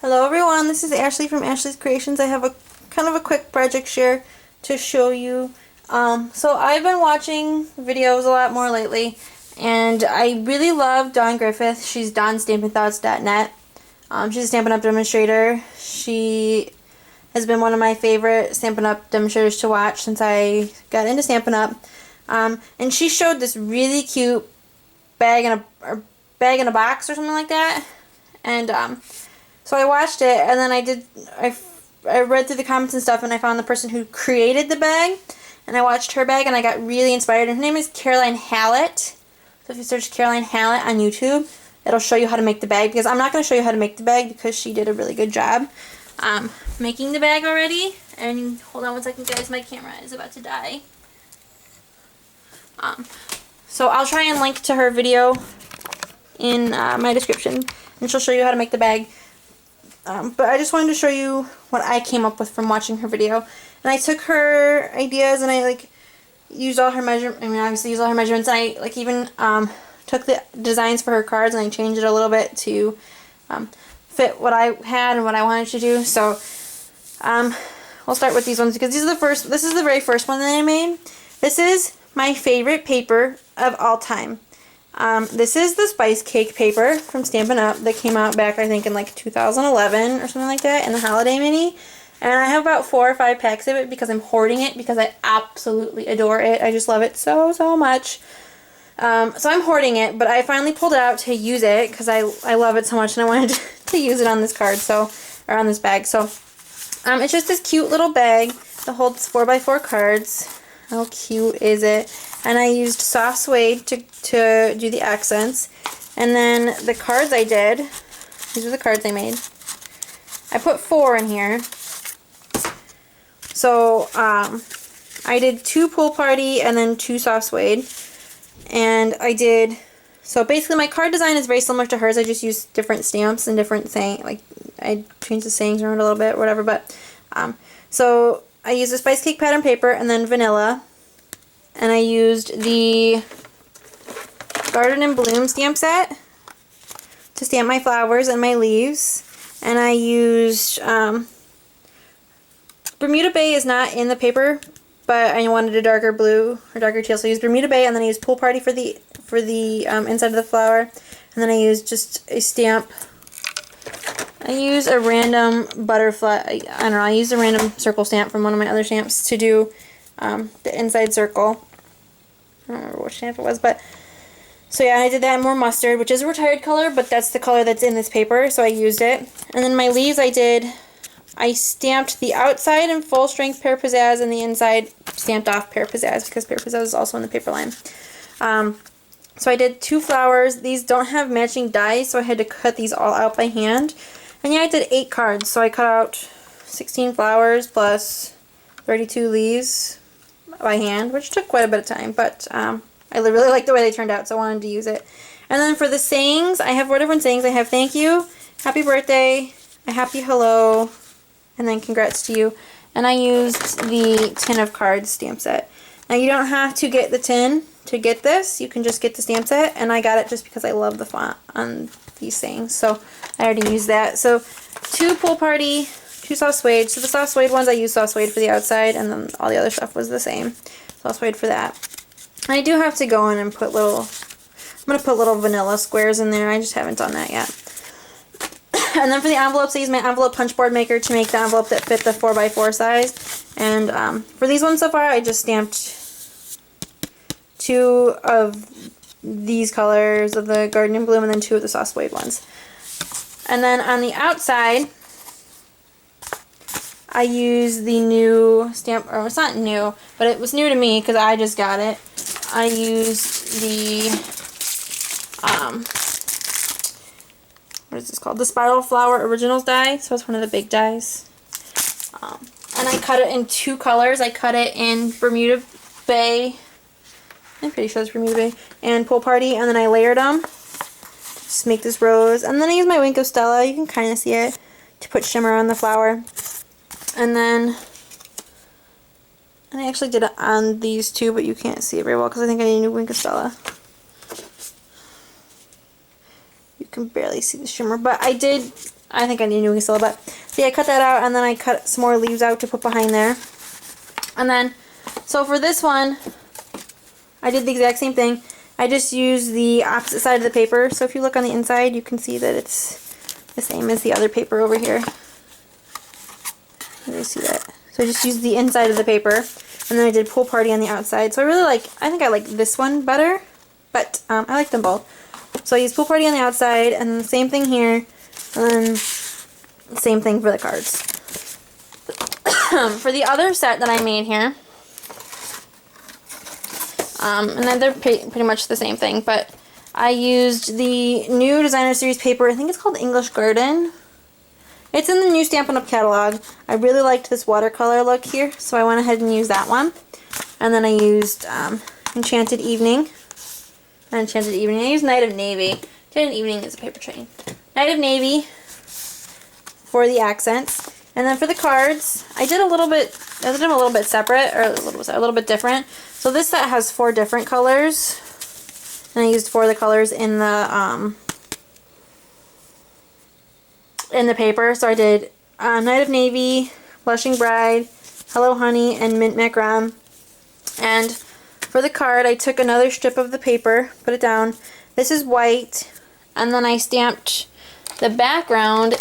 Hello everyone, this is Ashley from Ashley's Creations. I have a kind of a quick project share to show you. So I've been watching videos a lot more lately, and I really love Dawn Griffith. She's DawnStampinThoughts.net. She's a Stampin' Up! Demonstrator. She has been one of my favorite Stampin' Up! Demonstrators to watch since I got into Stampin' Up! And she showed this really cute bag in a box or something like that. And so I watched it, and then I read through the comments and stuff, and I found the person who created the bag, and I watched her bag, and I got really inspired. And her name is Caroline Hallett. So if you search Caroline Hallett on YouTube, it'll show you how to make the bag, because I'm not going to show you how to make the bag because she did a really good job making the bag already. And hold on one second, guys, my camera is about to die. So I'll try and link to her video in my description, and she'll show you how to make the bag. But I just wanted to show you what I came up with from watching her video. And I took her ideas and I used all her obviously used all her measurements, and I even took the designs for her cards and I changed it a little bit to fit what I had and what I wanted to do. So we'll start with these ones because this is the very first one that I made. This is my favorite paper of all time. This is the Spice Cake paper from Stampin' Up! That came out back, I think, in like 2011 or something like that, in the holiday mini. And I have about 4 or 5 packs of it because I'm hoarding it because I absolutely adore it. I just love it so, so much. So I'm hoarding it, but I finally pulled it out to use it because I love it so much and I wanted to use it on this card, or on this bag. So it's just this cute little bag that holds 4x4 cards. How cute is it? And I used soft suede to do the accents. And then the cards I did, these are the cards I made. I put 4 in here. So I did 2 pool party and then 2 soft suede. And so basically my card design is very similar to hers. I just used different stamps and different I changed the sayings around a little bit, whatever. But so I used a Spice Cake pattern paper and then vanilla. And I used the Garden and Bloom stamp set to stamp my flowers and my leaves. And I used Bermuda Bay is not in the paper, but I wanted a darker blue or darker teal, so I used Bermuda Bay, and then I used Pool Party for the inside of the flower, and then I used just a stamp. I used a random butterfly. I don't know. I used a random circle stamp from one of my other stamps to do the inside circle. I don't remember which stamp it was, but so yeah, I did that in more mustard, which is a retired color, but that's the color that's in this paper, so I used it. And then my leaves I stamped the outside in full strength Pear Pizzazz and the inside stamped off Pear Pizzazz because Pear Pizzazz is also in the paper line. So I did 2 flowers. These don't have matching dies, so I had to cut these all out by hand. And yeah, I did 8 cards, so I cut out 16 flowers plus 32 leaves by hand, which took quite a bit of time, but I really like the way they turned out, so I wanted to use it. And then for the sayings, I have 4 different sayings. I have thank you, happy birthday, a happy hello, and then congrats to you. And I used the tin of cards stamp set. Now you don't have to get the tin to get this, you can just get the stamp set, and I got it just because I love the font on these things, so I already used that. So 2 Pool Party, 2 soft suede. So the soft suede ones I used soft suede for the outside, and then all the other stuff was the same. Soft suede for that. And I do have to go in and put I'm going to put little vanilla squares in there. I just haven't done that yet. And then for the envelopes, I used my envelope punch board maker to make the envelope that fit the 4x4 size. And for these ones so far, I just stamped 2 of these colors of the Garden and Bloom and then 2 of the soft suede ones. And then on the outside, I used the new stamp, or it's not new, but it was new to me because I just got it. I used the, what is this called? The Spiral Flower Originals die, so it's one of the big dies. And I cut it in 2 colors. I cut it in Bermuda Bay, I'm pretty sure it's Bermuda Bay, and Pool Party, and then I layered them. Just make this rose. And then I used my Wink of Stella, you can kind of see it, to put shimmer on the flower. And then I actually did it on these 2, but you can't see it very well because I think I need a new Wink of Stella. You can barely see the shimmer, but I did I think I need doing still, but see, I cut that out, and then I cut some more leaves out to put behind there. And then, so for this one, I did the exact same thing. I just used the opposite side of the paper. So if you look on the inside, you can see that it's the same as the other paper over here. You see that? So I just used the inside of the paper, and then I did Pool Party on the outside. So I think I like this one better, but I like them both. So I used Pool Party on the outside, and then the same thing here, and then same thing for the cards. For the other set that I made here, and then they're pretty much the same thing, but I used the new Designer Series paper. I think it's called English Garden. It's in the new Stampin' Up! Catalog. I really liked this watercolor look here, so I went ahead and used that one. And then I used Enchanted Evening. Enchanted Evening. I used Night of Navy. Enchanted Evening is a paper train. Night of Navy for the accents. And then for the cards, I did them a little bit separate, or a little bit different. So this set has 4 different colors. And I used 4 of the colors in the paper. So I did Night of Navy, Blushing Bride, Hello Honey, and Mint Macaron. And for the card, I took another strip of the paper, put it down. This is white, and then I stamped the background.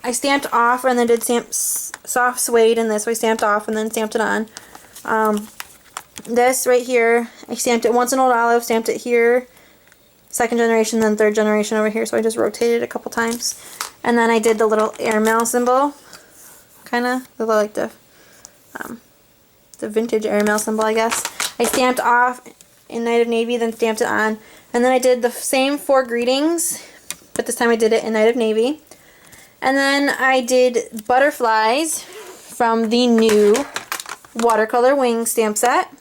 I stamped off, and then did soft suede in this. So I stamped off and then stamped it on. This right here, I stamped it once in Old Olive, stamped it here, 2nd generation, then 3rd generation over here. So I just rotated it a couple times. And then I did the little airmail symbol, kind of, like the vintage airmail symbol, I guess. I stamped off in Night of Navy, then stamped it on. And then I did the same 4 greetings, but this time I did it in Night of Navy. And then I did butterflies from the new Watercolor Wings stamp set.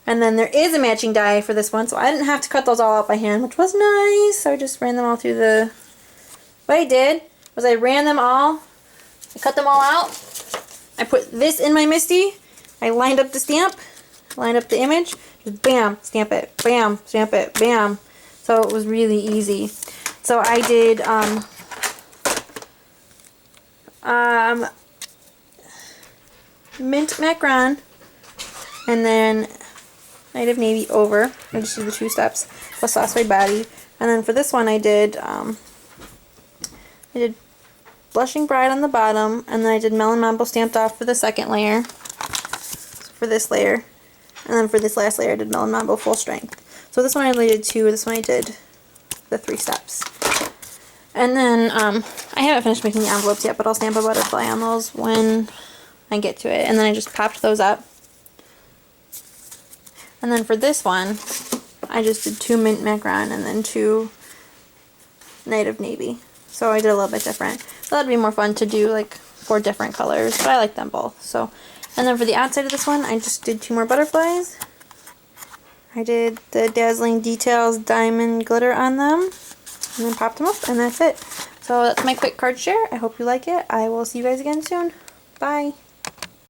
And then there is a matching die for this one, so I didn't have to cut those all out by hand, which was nice. So I just ran them all through the... What I did was I ran them all, I cut them all out, I put this in my MISTI, I lined up the stamp, lined up the image, just bam, stamp it, bam, stamp it, bam. So it was really easy. So I did Mint Macaron, and then Night of Navy over. I just did the 2 steps, plus Soft Suede Body. And then for this one I did Blushing Bride on the bottom, and then I did Melon Mambo stamped off for the 2nd layer, so for this layer, and then for this last layer I did Melon Mambo full strength. So this one I only did 2, this one I did the 3 steps. And then I haven't finished making the envelopes yet, but I'll stamp a butterfly on those when I get to it. And then I just popped those up. And then for this one, I just did 2 Mint Macaron and then 2 Night of Navy. So I did a little bit different. So that'd be more fun to do like 4 different colors, but I like them both. So, and then for the outside of this one, I just did 2 more butterflies. I did the Dazzling Details diamond glitter on them, and then popped them up, and that's it. So that's my quick card share. I hope you like it. I will see you guys again soon. Bye.